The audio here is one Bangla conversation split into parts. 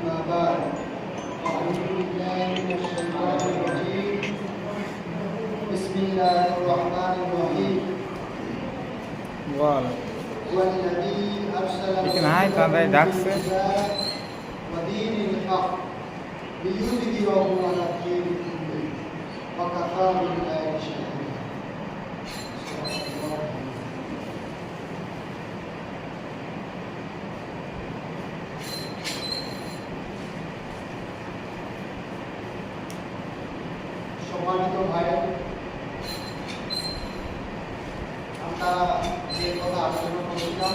أما بعد أعوذ بالله من الشيطان الرجيم بسم الله الرحمن الرحيم هو الذي أرسل رسوله ودين الحق ليظهره على الدين كله وكفى بالله شهيدا সম্মানিত ভাই, আমরা যে কথা আলোচনা করেছিলাম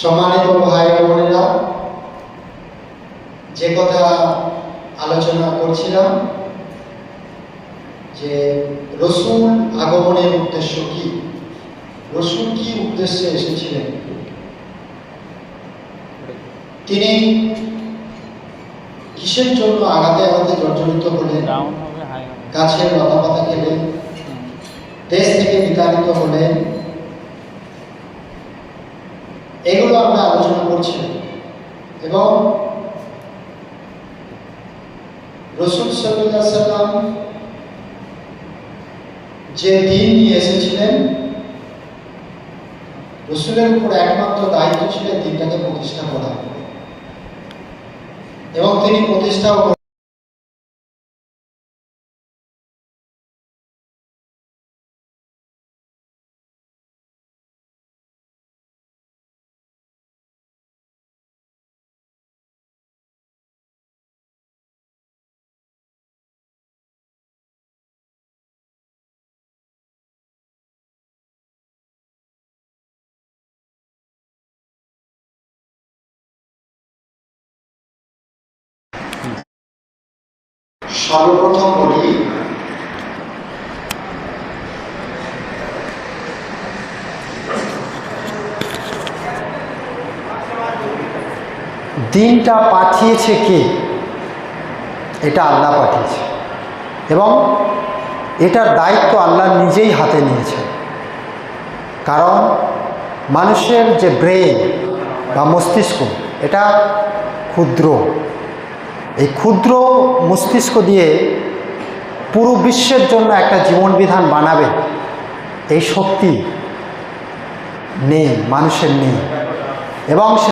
সম্মানিত ভাই বোনেরা, যে কথা আলোচনা করছিলাম যে রসুল আগমনের উদ্দেশ্য কি, রসুল কি উদ্দেশ্যে এসেছিলেন। তিনি কিসের জন্য আঘাতে আঘাতে জর্জরিত হলেন, গাছের লতা পাতা খেলেন, দেশ থেকে বিতাড়িত হলেন, এগুলো আমরা আলোচনা করছিলাম। এবং রসুল সাল্লাল্লাহু আলাইহি ওয়াসাল্লাম যে দিন নিয়ে এসেছিলেন, রসুলের উপর একমাত্র দায়িত্ব ছিল দিনটাকে প্রতিষ্ঠা করা, এবং তিনি প্রতিষ্ঠাও সর্বপ্রথম বলি দিনটা পাঠিয়েছে কে? এটা আল্লাহ পাঠিয়েছে, এবং এটার দায়িত্ব আল্লাহ নিজেই হাতে নিয়েছে। কারণ মানুষের যে ব্রেন বা মস্তিষ্ক, এটা ক্ষুদ্র। এই ক্ষুদ্র মস্তিষ্ক দিয়ে পুরো বিশ্বের জন্য একটা জীবন বিধান বানাবে, এই শক্তি নেই, মানুষের নেই। এবং